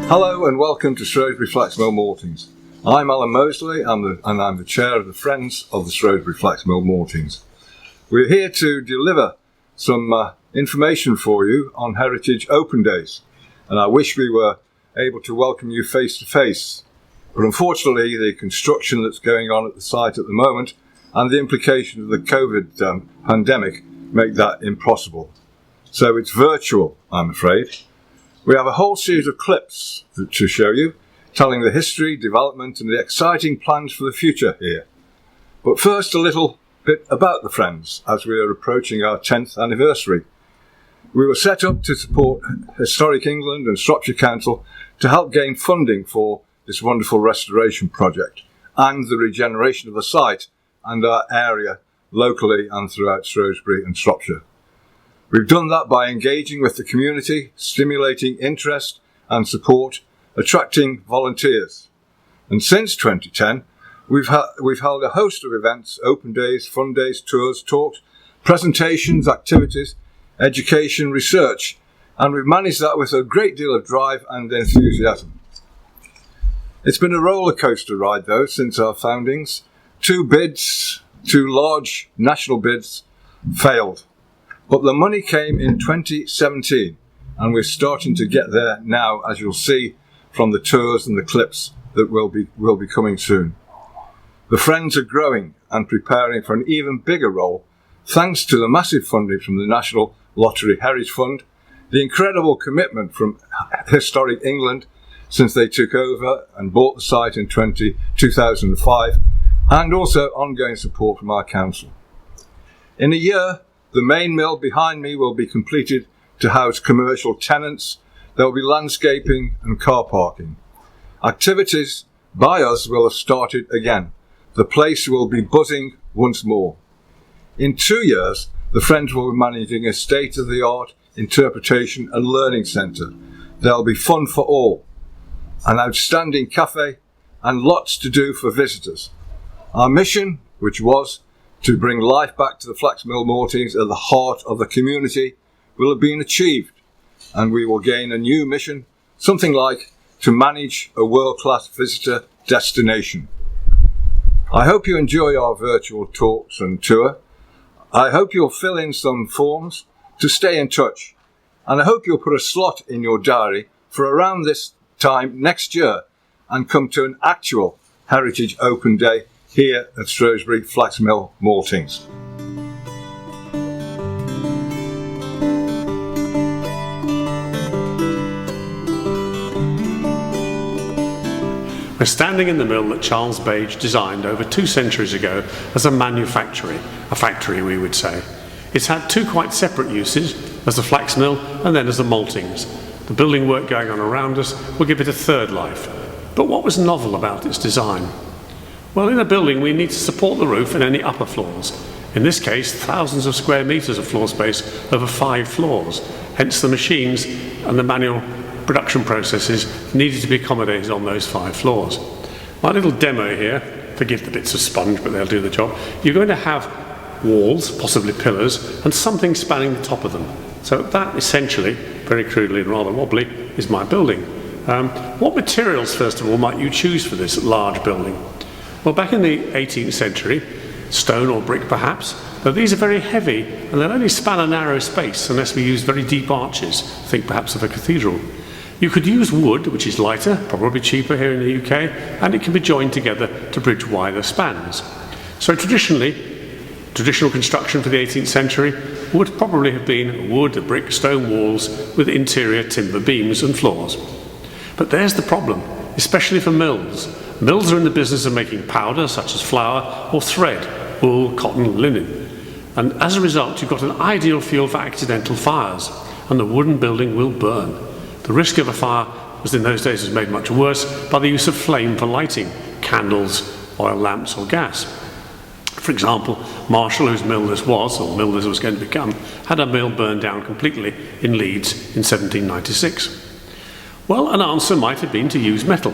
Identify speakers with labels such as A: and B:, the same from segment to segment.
A: Hello and welcome to Shrewsbury Flaxmill Maltings. I'm Alan Mosley and I'm the chair of the Friends of the Shrewsbury Flaxmill Maltings. We're here to deliver some information for you on Heritage Open Days, and I wish we were able to welcome you face to face. But unfortunately, the construction that's going on at the site at the moment and the implications of the COVID pandemic make that impossible. So it's virtual, I'm afraid. We have a whole series of clips to show you, telling the history, development and the exciting plans for the future here. But first, a little bit about the Friends as we are approaching our 10th anniversary. We were set up to support Historic England and Shropshire Council to help gain funding for this wonderful restoration project and the regeneration of the site and our area locally and throughout Shrewsbury and Shropshire. We've done that by engaging with the community, stimulating interest and support, attracting volunteers. And since 2010, we've held a host of events, open days, fun days, tours, talks, presentations, activities, education, research, and we've managed that with a great deal of drive and enthusiasm. It's been a roller coaster ride though since our foundings. Two large national bids failed. But the money came in 2017 and we're starting to get there now, as you'll see from the tours and the clips that will be coming soon. The Friends are growing and preparing for an even bigger role thanks to the massive funding from the National Lottery Heritage Fund, the incredible commitment from Historic England since they took over and bought the site in 2005, and also ongoing support from our council. In a year, the main mill behind me will be completed to house commercial tenants. There will be landscaping and car parking. Activities by us will have started again. The place will be buzzing once more. In 2 years, the Friends will be managing a state-of-the-art interpretation and learning centre. There'll be fun for all, an outstanding cafe and lots to do for visitors. Our mission, which was to bring life back to the Flaxmill Maltings at the heart of the community, will have been achieved, and we will gain a new mission, something like to manage a world-class visitor destination. I hope you enjoy our virtual talks and tour. I hope you'll fill in some forms to stay in touch, and I hope you'll put a slot in your diary for around this time next year and come to an actual Heritage Open Day here at Shrewsbury Flaxmill Maltings.
B: We're standing in the mill that Charles Babbage designed over 2 centuries ago as a factory we would say. It's had 2 quite separate uses, as the flax mill and then as the maltings. The building work going on around us will give it a 3rd life. But what was novel about its design? Well, in a building we need to support the roof and any upper floors. In this case, thousands of square metres of floor space over 5 floors. Hence the machines and the manual production processes needed to be accommodated on those 5 floors. My little demo here, forgive the bits of sponge, but they'll do the job. You're going to have walls, possibly pillars, and something spanning the top of them. So that essentially, very crudely and rather wobbly, is my building. What materials, first of all, might you choose for this large building? Well, back in the 18th century, stone or brick perhaps, though these are very heavy and they'll only span a narrow space unless we use very deep arches, think perhaps of a cathedral. You could use wood, which is lighter, probably cheaper here in the UK, and it can be joined together to bridge wider spans. So traditional construction for the 18th century would probably have been wood, brick, stone walls with interior timber beams and floors. But there's the problem, especially for mills. Mills are in the business of making powder, such as flour, or thread, wool, cotton, linen. And as a result, you've got an ideal fuel for accidental fires, and the wooden building will burn. The risk of a fire was in those days made much worse by the use of flame for lighting, candles, oil lamps, or gas. For example, Marshall, whose mill this was, or mill this was going to become, had a mill burned down completely in Leeds in 1796. Well, an answer might have been to use metal.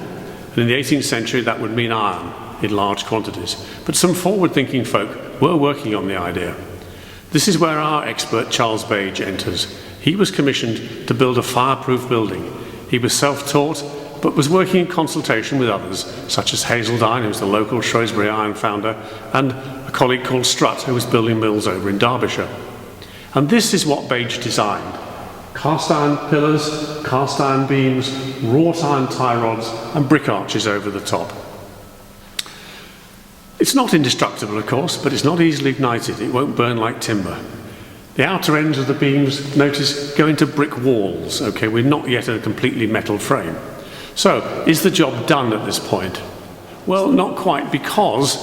B: And in the 18th century, that would mean iron in large quantities. But some forward-thinking folk were working on the idea. This is where our expert Charles Babbage enters. He was commissioned to build a fireproof building. He was self-taught but was working in consultation with others, such as Hazeldine, who was the local Shrewsbury iron founder, and a colleague called Strutt, who was building mills over in Derbyshire. And this is what Bage designed: cast iron pillars, cast iron beams, wrought iron tie rods, and brick arches over the top. It's not indestructible, of course, but it's not easily ignited. It won't burn like timber. The outer ends of the beams, notice, go into brick walls. Okay, we're not yet in a completely metal frame. So, is the job done at this point? Well, not quite, because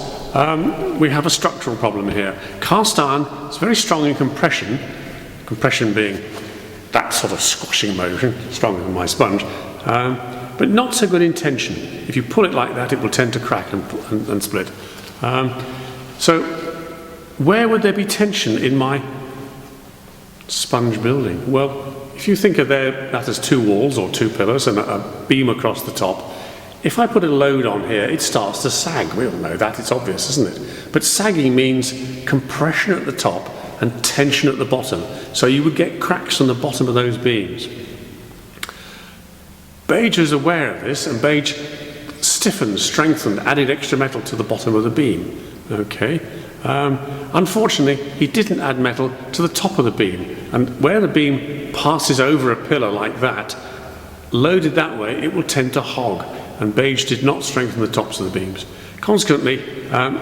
B: we have a structural problem here. Cast iron is very strong in compression, compression being that sort of squashing motion, stronger than my sponge, but not so good in tension. If you pull it like that, it will tend to crack and split. So, where would there be tension in my sponge building? Well, if you think of that as two walls or two pillars and a beam across the top, if I put a load on here, it starts to sag. We all know that, it's obvious, isn't it? But sagging means compression at the top and tension at the bottom. So you would get cracks on the bottom of those beams. Bage was aware of this, and Bage stiffened, strengthened, added extra metal to the bottom of the beam. Okay. Unfortunately, he didn't add metal to the top of the beam, and where the beam passes over a pillar like that, loaded that way, it will tend to hog, and Bage did not strengthen the tops of the beams. Consequently,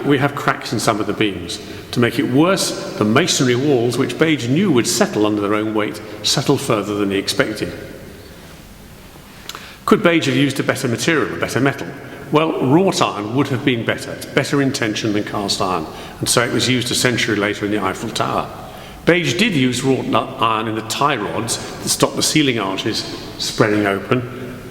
B: we have cracks in some of the beams. To make it worse, the masonry walls, which Bage knew would settle under their own weight, settle further than he expected. Could Bage have used a better material, a better metal? Well, wrought iron would have been better. It's better in tension than cast iron, and so it was used a century later in the Eiffel Tower. Bage did use wrought iron in the tie rods that stopped the ceiling arches spreading open,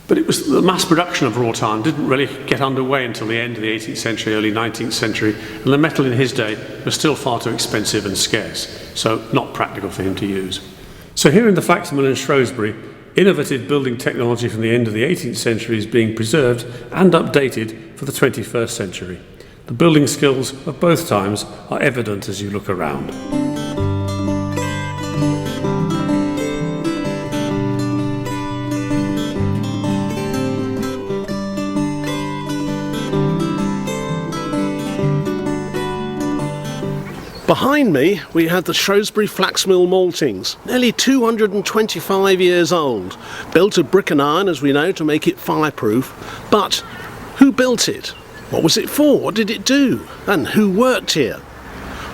B: but it was the mass production of wrought iron didn't really get underway until the end of the 18th century, early 19th century, and the metal in his day was still far too expensive and scarce, so not practical for him to use. So here in the Flaxmill in Shrewsbury, innovative building technology from the end of the 18th century is being preserved and updated for the 21st century. The building skills of both times are evident as you look around.
C: Behind me we have the Shrewsbury Flaxmill Maltings, nearly 225 years old, built of brick and iron, as we know, to make it fireproof. But who built it? What was it for? What did it do? And who worked here?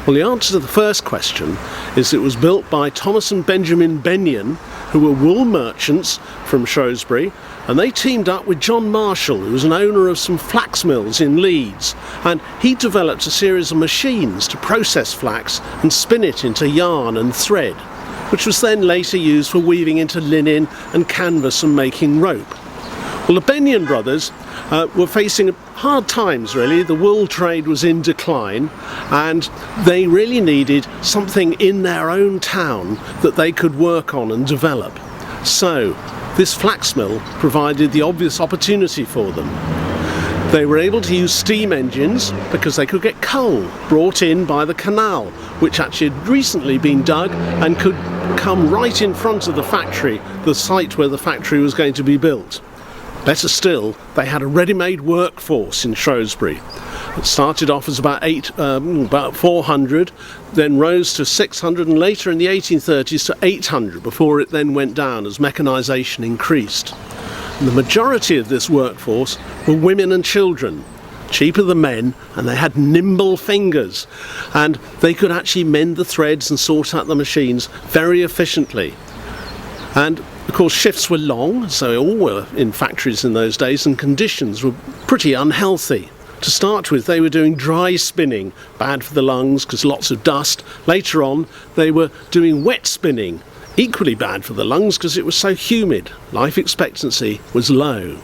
C: Well, the answer to the first question is it was built by Thomas and Benjamin Benyon, who were wool merchants from Shrewsbury, and they teamed up with John Marshall, who was an owner of some flax mills in Leeds, and he developed a series of machines to process flax and spin it into yarn and thread, which was then later used for weaving into linen and canvas and making rope. Well, the Benyon brothers were facing hard times, really. The wool trade was in decline, and they really needed something in their own town that they could work on and develop. So this flax mill provided the obvious opportunity for them. They were able to use steam engines because they could get coal brought in by the canal, which actually had recently been dug and could come right in front of the factory, the site where the factory was going to be built. Better still, they had a ready-made workforce in Shrewsbury. It started off as about 400, then rose to 600, and later in the 1830s to 800, before it then went down as mechanisation increased. And the majority of this workforce were women and children, cheaper than men, and they had nimble fingers, and they could actually mend the threads and sort out the machines very efficiently. And of course, shifts were long, so all were in factories in those days, and conditions were pretty unhealthy. To start with, they were doing dry spinning, bad for the lungs because lots of dust. Later on, they were doing wet spinning, equally bad for the lungs because it was so humid. Life expectancy was low.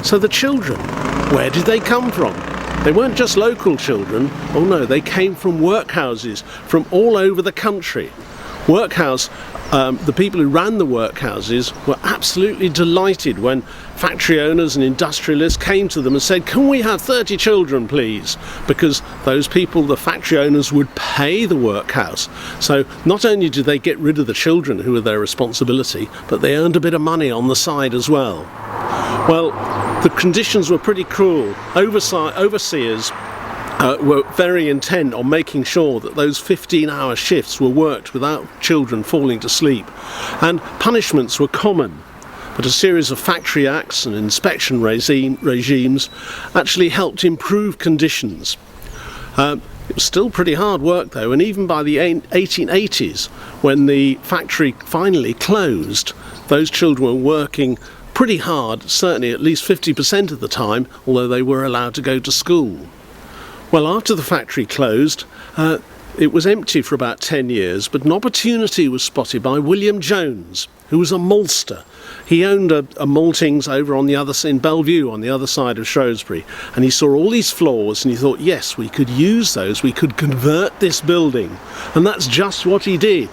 C: So the children, where did they come from? They weren't just local children. Oh no, they came from workhouses from all over the country. Workhouse, the people who ran the workhouses were absolutely delighted when factory owners and industrialists came to them and said, can we have 30 children please? Because those people, the factory owners, would pay the workhouse. So not only did they get rid of the children who were their responsibility, but they earned a bit of money on the side as well. Well, the conditions were pretty cruel. Overseers were very intent on making sure that those 15-hour shifts were worked without children falling to sleep, and punishments were common. But a series of factory acts and inspection regimes actually helped improve conditions. It was still pretty hard work though, and even by the 1880s, when the factory finally closed, those children were working pretty hard, certainly at least 50% of the time, although they were allowed to go to school. Well, after the factory closed, it was empty for about 10 years, but an opportunity was spotted by William Jones, who was a maltster. He owned a maltings over on the other in Bellevue, on the other side of Shrewsbury, and he saw all these floors and he thought, yes, we could use those, we could convert this building, and that's just what he did.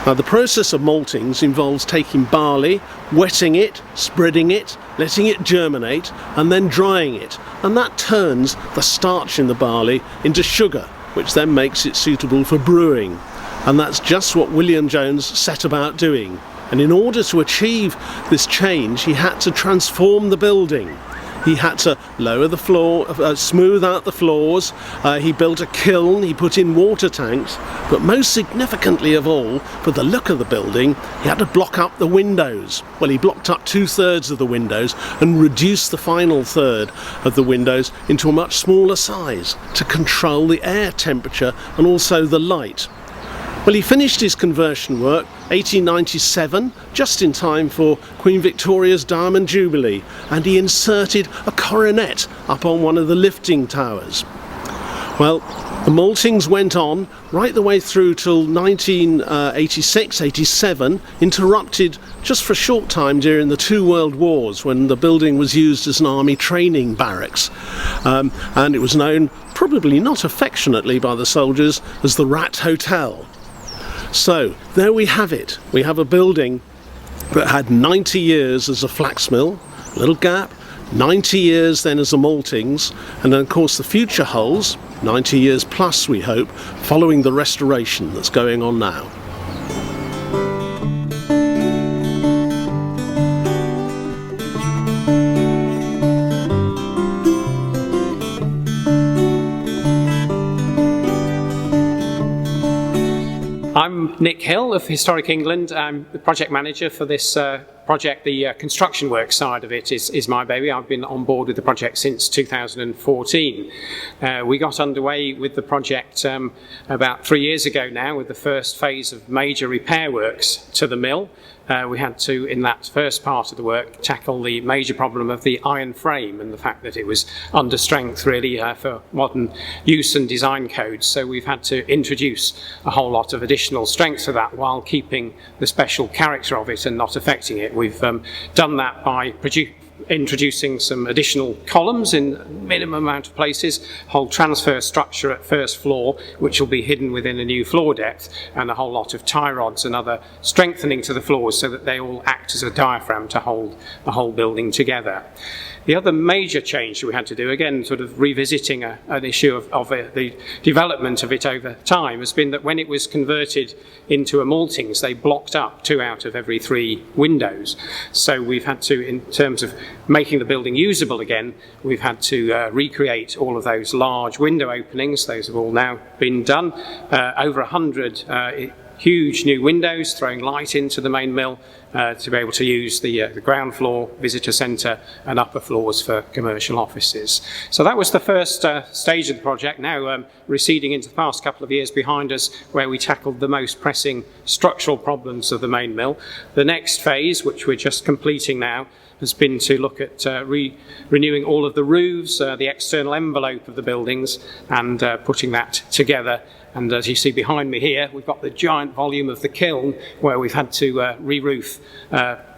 C: Now, the process of maltings involves taking barley, wetting it, spreading it, letting it germinate, and then drying it, and that turns the starch in the barley into sugar, which then makes it suitable for brewing. And that's just what William Jones set about doing. And in order to achieve this change, he had to transform the building. He had to lower the floor, smooth out the floors, he built a kiln, he put in water tanks, but most significantly of all, for the look of the building, he had to block up the windows. Well, he blocked up 2/3 of the windows and reduced the final third of the windows into a much smaller size to control the air temperature and also the light. Well, he finished his conversion work 1897, just in time for Queen Victoria's Diamond Jubilee, and he inserted a coronet up on one of the lifting towers. Well, the maltings went on right the way through till 1986-87, interrupted just for a short time during the two world wars when the building was used as an army training barracks, and it was known, probably not affectionately by the soldiers, as the Rat Hotel. So there we have it. We have a building that had 90 years as a flax mill, little gap, 90 years then as a maltings, and then of course the future holds 90 years plus, we hope, following the restoration that's going on now.
D: I'm Nick Hill of Historic England. I'm the project manager for this project. The construction work side of it is my baby. I've been on board with the project since 2014. We got underway with the project about 3 years ago now with the first phase of major repair works to the mill. We had to, in that first part of the work, tackle the major problem of the iron frame and the fact that it was under strength really for modern use and design codes. So we've had to introduce a whole lot of additional strength to that while keeping the special character of it and not affecting it. We've done that by introducing some additional columns in minimum amount of places, whole transfer structure at first floor which will be hidden within a new floor depth, and a whole lot of tie rods and other strengthening to the floors so that they all act as a diaphragm to hold the whole building together. The other major change we had to do, again sort of revisiting an issue of the development of it over time, has been that when it was converted into a maltings, they blocked up 2 out of every 3 windows. So we've had to, in terms of making the building usable again, we've had to recreate all of those large window openings. Those have all now been done. Over 100 huge new windows throwing light into the main mill to be able to use the ground floor, visitor centre and upper floors for commercial offices. So that was the first stage of the project, now receding into the past couple of years behind us, where we tackled the most pressing structural problems of the main mill. The next phase, which we're just completing now, has been to look at renewing all of the roofs, the external envelope of the buildings, and putting that together. And as you see behind me here, we've got the giant volume of the kiln where we've had to re-roof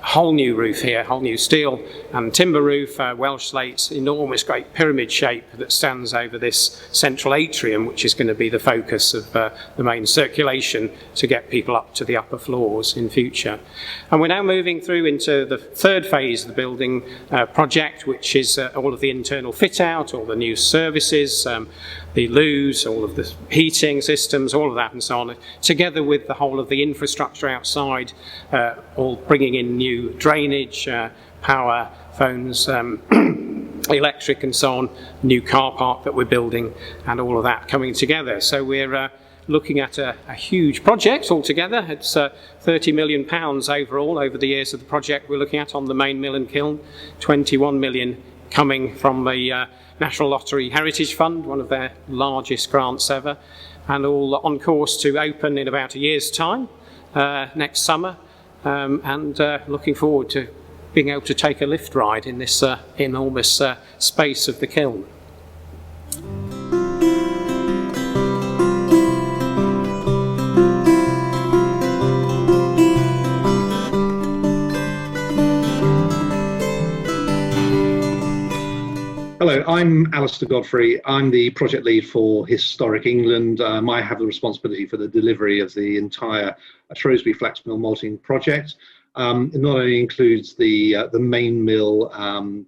D: whole new roof here, whole new steel and timber roof, Welsh slates, enormous great pyramid shape that stands over this central atrium, which is going to be the focus of the main circulation to get people up to the upper floors in future. And we're now moving through into the third phase of the building project, which is all of the internal fit out, all the new services, the loos, all of the heating systems, all of that and so on, together with the whole of the infrastructure outside, all bringing in new drainage, power, phones, electric and so on, new car park that we're building, and all of that coming together. So we're looking at a huge project altogether. It's £30 million overall over the years of the project we're looking at on the main mill and kiln, 21 million coming from the National Lottery Heritage Fund, one of their largest grants ever, and all on course to open in about a year's time, next summer, and looking forward to being able to take a lift ride in this enormous space of the kiln.
E: Hello, I'm Alistair Godfrey. I'm the project lead for Historic England. I have the responsibility for the delivery of the entire Shrewsbury Flaxmill Malting project. It not only includes the main mill,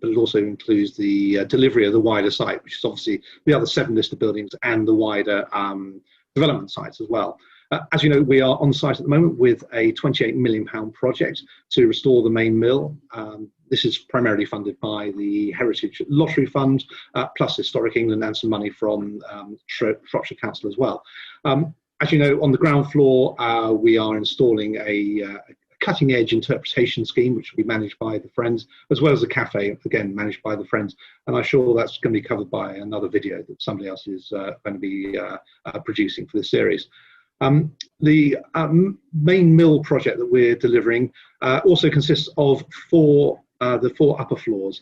E: but it also includes the delivery of the wider site, which is obviously the other 7 listed buildings and the wider development sites as well. As you know, we are on site at the moment with a £28 million project to restore the main mill. This is primarily funded by the Heritage Lottery Fund, plus Historic England and some money from Shropshire Council as well. As you know, on the ground floor, we are installing a cutting-edge interpretation scheme, which will be managed by the Friends, as well as a cafe, again, managed by the Friends. And I'm sure that's going to be covered by another video that somebody else is going to be producing for this series. The main mill project that we're delivering also consists of the 4 upper floors.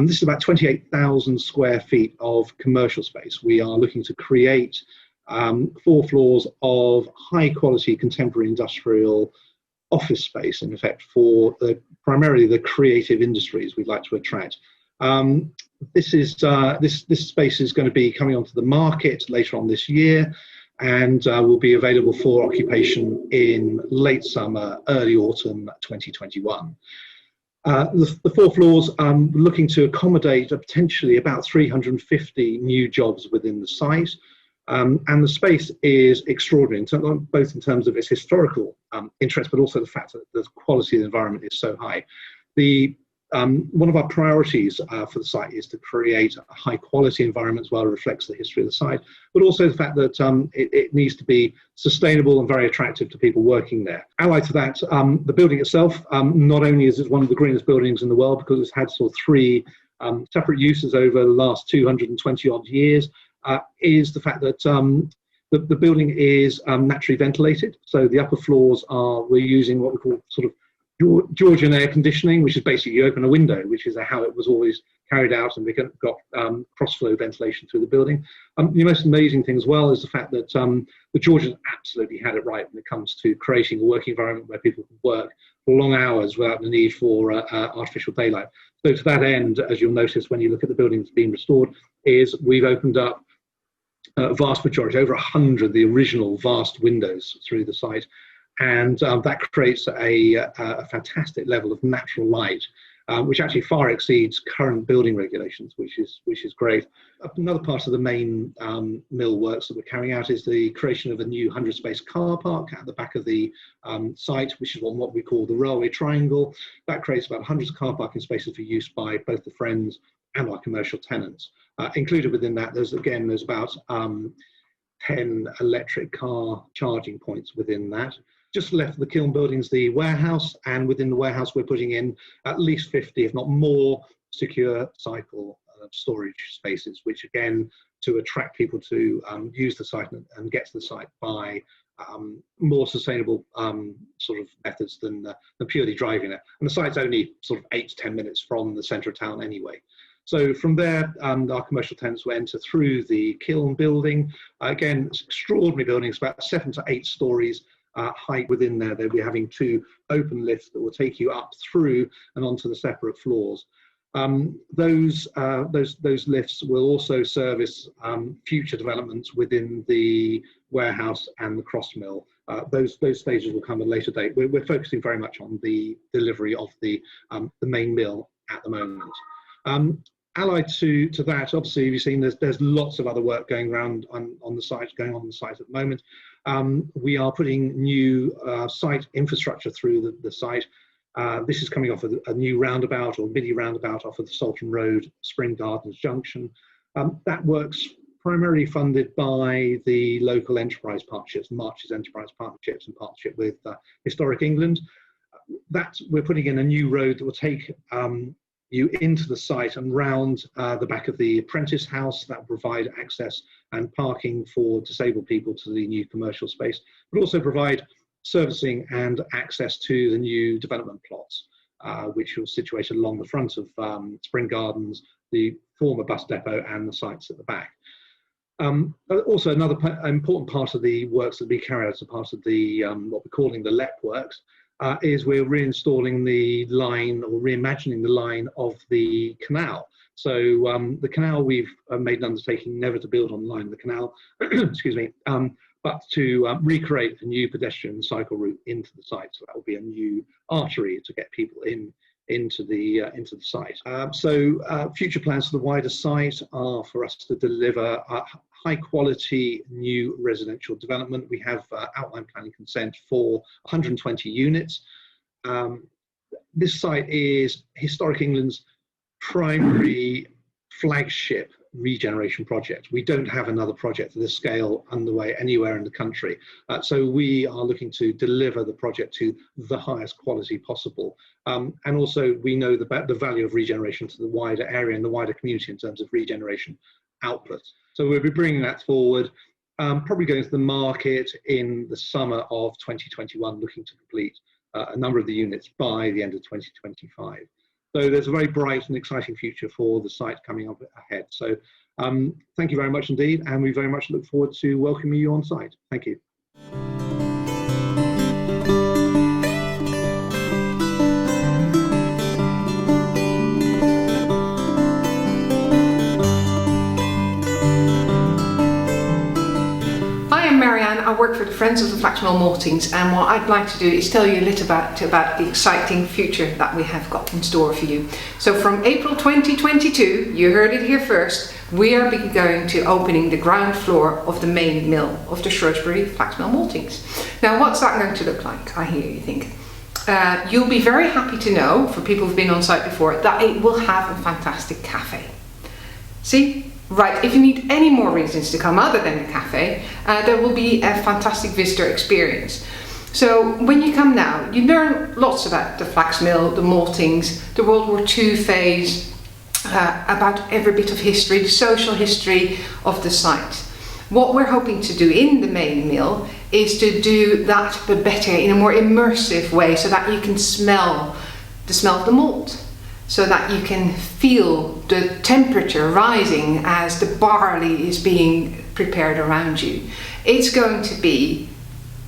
E: This is about 28,000 square feet of commercial space. We are looking to create 4 floors of high quality contemporary industrial office space, in effect, for primarily the creative industries we'd like to attract. This space is going to be coming onto the market later on this year, and will be available for occupation in late summer, early autumn 2021. The 4 floors looking to accommodate potentially about 350 new jobs within the site, and the space is extraordinary, both in terms of its historical interest, but also the fact that the quality of the environment is so high. One of our priorities for the site is to create a high quality environment as well, reflects the history of the site, but also the fact that it needs to be sustainable and very attractive to people working there. Allied to that, the building itself, not only is it one of the greenest buildings in the world because it's had sort of 3 separate uses over the last 220 odd years, is the fact that the building is naturally ventilated. So the upper floors we're using what we call sort of Georgian air conditioning, which is basically you open a window, which is how it was always carried out, and we got cross-flow ventilation through the building. The most amazing thing as well is the fact that the Georgians absolutely had it right when it comes to creating a working environment where people can work for long hours without the need for artificial daylight. So to that end, as you'll notice when you look at the building that's being restored, is we've opened up a vast majority, over 100 the original vast windows through the site. And that creates a fantastic level of natural light, which actually far exceeds current building regulations, which is great. Another part of the main mill works that we're carrying out is the creation of a new 100-space car park at the back of the site, which is what we call the railway triangle. That creates about 100 car parking spaces for use by both the Friends and our commercial tenants. Included within that, there's about 10 electric car charging points within that. Just left the kiln buildings, the warehouse, and within the warehouse we're putting in at least 50, if not more, secure cycle storage spaces, which again, to attract people to use the site and get to the site by more sustainable sort of methods than purely driving it. And the site's only sort of 8 to 10 minutes from the centre of town anyway. So from there, our commercial tenants will enter through the kiln building. Again, it's an extraordinary building. It's about 7 to 8 stories. height within there. They'll be having 2 open lifts that will take you up through and onto the separate floors. Those lifts will also service future developments within the warehouse and the cross mill. Those stages will come at a later date. We're focusing very much on the delivery of the main mill at the moment. Allied to that, obviously, you've seen there's lots of other work going around on the site at the moment. We are putting new site infrastructure through the site. This is coming off of a new roundabout or mini roundabout off of the Salton Road, Spring Gardens Junction. That works primarily funded by the local enterprise partnerships, March's enterprise partnerships, in partnership with Historic England. That we're putting in a new road that will take you into the site and round the back of the apprentice house. That will provide access and parking for disabled people to the new commercial space, but also provide servicing and access to the new development plots, which are situated along the front of Spring Gardens, the former bus depot, and the sites at the back. Also, another important part of the works that we carry out as a part of the what we're calling the LEP works is we're reinstalling the line, or reimagining the line of the canal. So the canal, we've made an undertaking never to build on the line of the canal, excuse me, but to recreate a new pedestrian cycle route into the site. So that will be a new artery to get people into the site. Future plans for the wider site are for us to deliver a high quality new residential development. We have outline planning consent for 120 units. This site is Historic England's primary flagship regeneration project. We don't have another project of this scale underway anywhere in the country. So we are looking to deliver the project to the highest quality possible. And also we know the value of regeneration to the wider area and the wider community in terms of regeneration output. So we'll be bringing that forward, probably going to the market in the summer of 2021, looking to complete a number of the units by the end of 2025. So there's a very bright and exciting future for the site coming up ahead. So thank you very much indeed, and we very much look forward to welcoming you on site. Thank you.
F: I work for the Friends of the Flaxmill Maltings, and what I'd like to do is tell you a little about the exciting future that we have got in store for you. So from April 2022, you heard it here first, we are going to opening the ground floor of the main mill of the Shrewsbury Flaxmill Maltings. Now what's that going to look like, I hear you think? You'll be very happy to know, for people who've been on site before, that it will have a fantastic cafe. See? Right, if you need any more reasons to come other than the cafe, there will be a fantastic visitor experience. So when you come now, you learn lots about the flax mill, the maltings, the World War II phase, about every bit of history, the social history of the site. What we're hoping to do in the main mill is to do that but better, in a more immersive way, so that you can smell the smell of the malt, so that you can feel the temperature rising as the barley is being prepared around you. It's going to be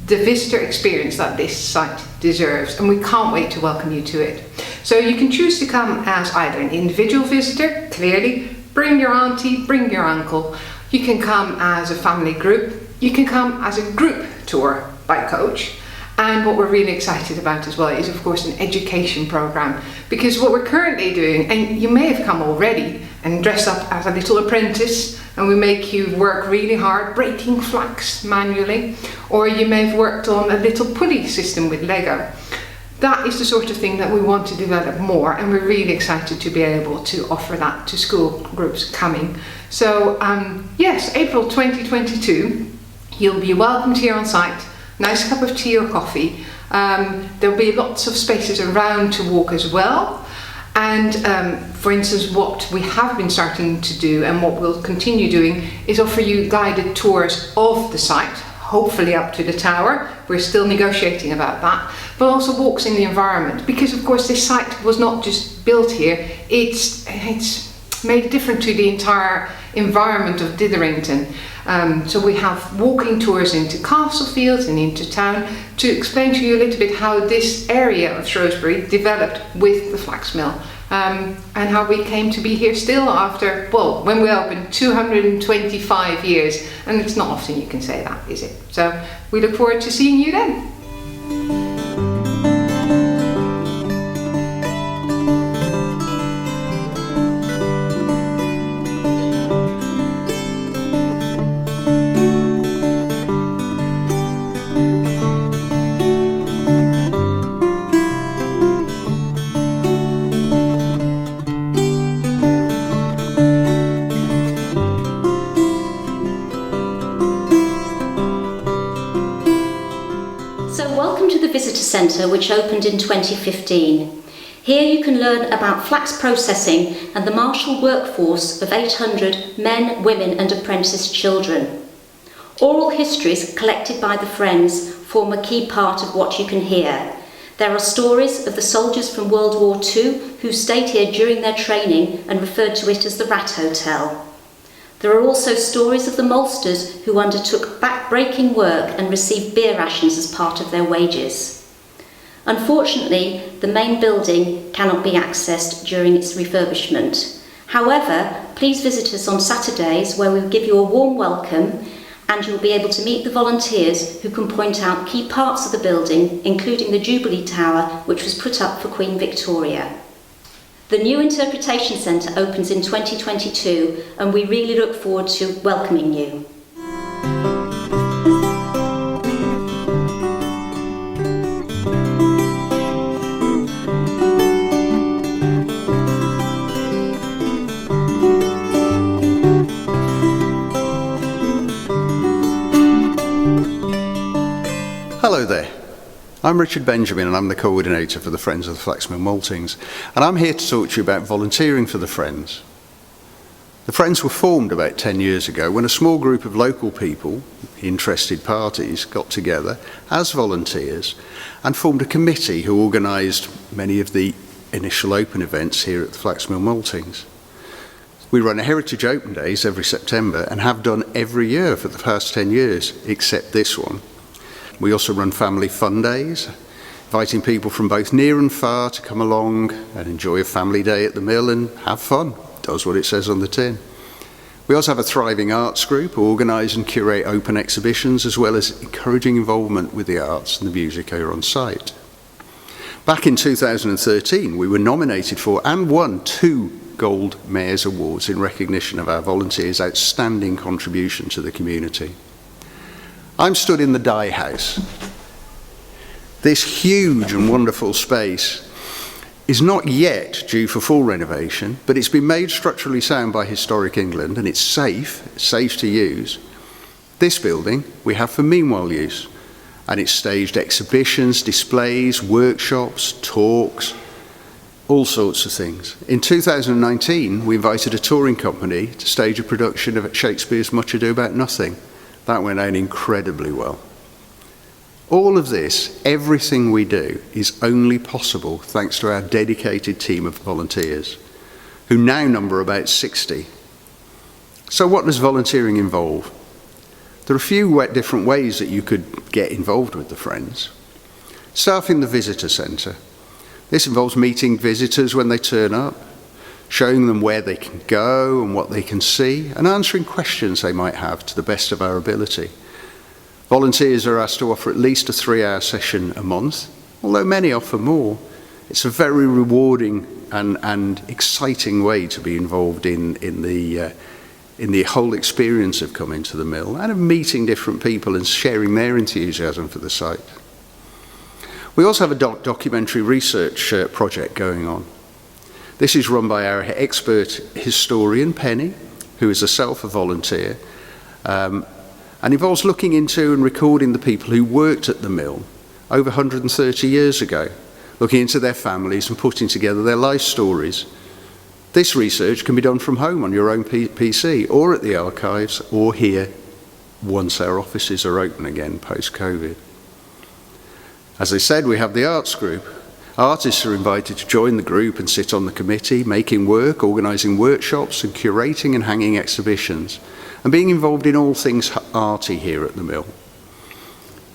F: the visitor experience that this site deserves, and we can't wait to welcome you to it. So you can choose to come as either an individual visitor, clearly, bring your auntie, bring your uncle. You can come as a family group, you can come as a group tour by coach. And what we're really excited about as well is, of course, an education program, because what we're currently doing, and you may have come already and dressed up as a little apprentice, and we make you work really hard breaking flax manually, or you may have worked on a little pulley system with Lego. That is the sort of thing that we want to develop more, and we're really excited to be able to offer that to school groups coming. So yes, April 2022, you'll be welcomed here on site. Nice cup of tea or coffee. There'll be lots of spaces around to walk as well. And for instance, what we have been starting to do and what we'll continue doing is offer you guided tours of the site, hopefully up to the tower. We're still negotiating about that, but also walks in the environment, because of course this site was not just built here, it's made a difference to the entire environment of Ditherington. So we have walking tours into Castlefield and into town to explain to you a little bit how this area of Shrewsbury developed with the flax mill, and how we came to be here still after, well, when we opened, 225 years, and it's not often you can say that, is it? So we look forward to seeing you then.
G: Welcome to the Visitor Centre, which opened in 2015. Here you can learn about flax processing and the martial workforce of 800 men, women and apprentice children. Oral histories collected by the Friends form a key part of what you can hear. There are stories of the soldiers from World War II who stayed here during their training and referred to it as the Rat Hotel. There are also stories of the maltsters who undertook back-breaking work and received beer rations as part of their wages. Unfortunately, the main building cannot be accessed during its refurbishment. However, please visit us on Saturdays, where we will give you a warm welcome, and you'll be able to meet the volunteers who can point out key parts of the building, including the Jubilee Tower, which was put up for Queen Victoria. The new Interpretation Centre opens in 2022, and we really look forward to welcoming you.
H: Hello there. I'm Richard Benjamin and I'm the coordinator for the Friends of the Flaxmill Maltings, and I'm here to talk to you about volunteering for the Friends. The Friends were formed about 10 years ago when a small group of local people, interested parties, got together as volunteers and formed a committee who organised many of the initial open events here at the Flaxmill Maltings. We run a Heritage Open Days every September and have done every year for the past 10 years, except this one. We also run family fun days, inviting people from both near and far to come along and enjoy a family day at the mill and have fun. Does what it says on the tin. We also have a thriving arts group who organise and curate open exhibitions, as well as encouraging involvement with the arts and the music here on site. Back in 2013, we were nominated for and won 2 Gold Mayor's Awards in recognition of our volunteers' outstanding contribution to the community. I'm stood in the Dye House. This huge and wonderful space is not yet due for full renovation, but it's been made structurally sound by Historic England and it's safe to use. This building we have for meanwhile use, and it's staged exhibitions, displays, workshops, talks, all sorts of things. In 2019, we invited a touring company to stage a production of Shakespeare's Much Ado About Nothing. That went out incredibly well. All of this, everything we do, is only possible thanks to our dedicated team of volunteers, who now number about 60. So what does volunteering involve? There are a few different ways that you could get involved with the Friends. Staffing the visitor centre. This involves meeting visitors when they turn up, showing them where they can go and what they can see, and answering questions they might have to the best of our ability. Volunteers are asked to offer at least a 3-hour session a month, although many offer more. It's a very rewarding and exciting way to be involved in the whole experience of coming to the mill and of meeting different people and sharing their enthusiasm for the site. We also have a documentary research project going on. This is run by our expert historian, Penny, who is herself a volunteer, and involves looking into and recording the people who worked at the mill over 130 years ago, looking into their families and putting together their life stories. This research can be done from home on your own PC, or at the archives, or here once our offices are open again post-COVID. As I said, we have the arts group, Artists are invited to join the group and sit on the committee, making work, organising workshops and curating and hanging exhibitions, and being involved in all things arty here at the mill.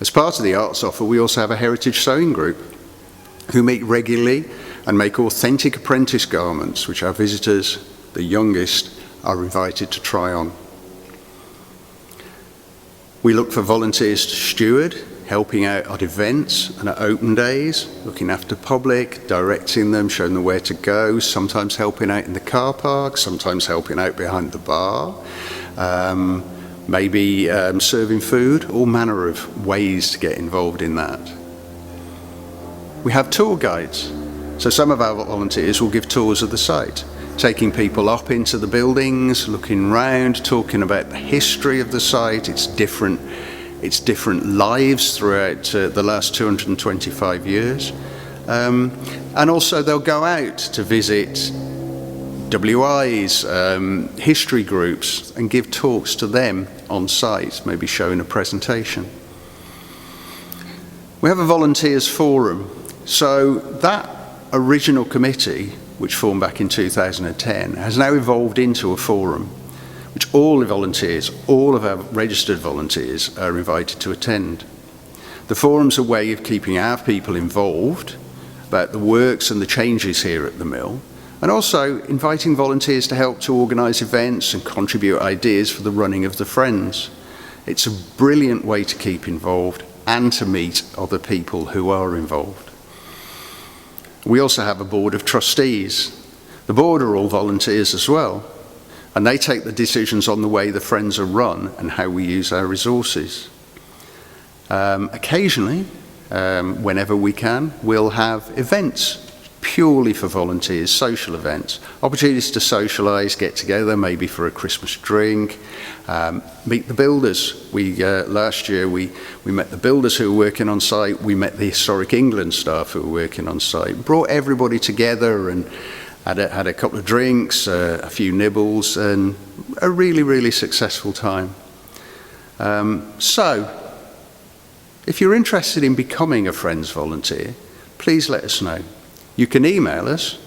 H: As part of the arts offer, we also have a heritage sewing group who meet regularly and make authentic apprentice garments, which our visitors, the youngest, are invited to try on. We look for volunteers to steward, helping out at events and at open days, looking after public, directing them, showing them where to go, sometimes helping out in the car park, sometimes helping out behind the bar, maybe serving food, all manner of ways to get involved in that. We have tour guides, so some of our volunteers will give tours of the site, taking people up into the buildings, looking round, talking about the history of the site, its different lives throughout the last 225 years. And also they'll go out to visit WIs, history groups, and give talks to them on site, maybe showing a presentation. We have a volunteers forum, so that original committee, which formed back in 2010, has now evolved into a forum, which all the volunteers, all of our registered volunteers, are invited to attend. The forum's a way of keeping our people involved about the works and the changes here at the mill, and also inviting volunteers to help to organise events and contribute ideas for the running of the Friends. It's a brilliant way to keep involved and to meet other people who are involved. We also have a board of trustees. The board are all volunteers as well, and they take the decisions on the way the Friends are run and how we use our resources. Occasionally, whenever we can, we'll have events purely for volunteers, social events, opportunities to socialise, get together, maybe for a Christmas drink, meet the builders. Last year we met the builders who were working on site, we met the Historic England staff who were working on site, brought everybody together and had a couple of drinks, a few nibbles, and a really, really successful time. So, if you're interested in becoming a Friends volunteer, please let us know. You can email us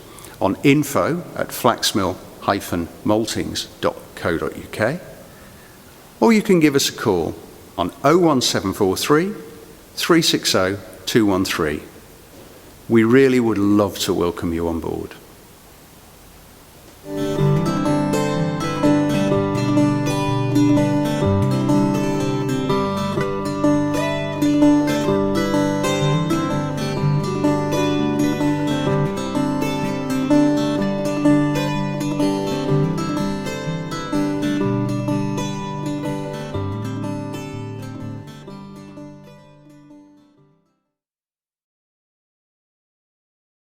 H: on info@flaxmill-maltings.co.uk, or you can give us a call on 01743 360 213. We really would love to welcome you on board.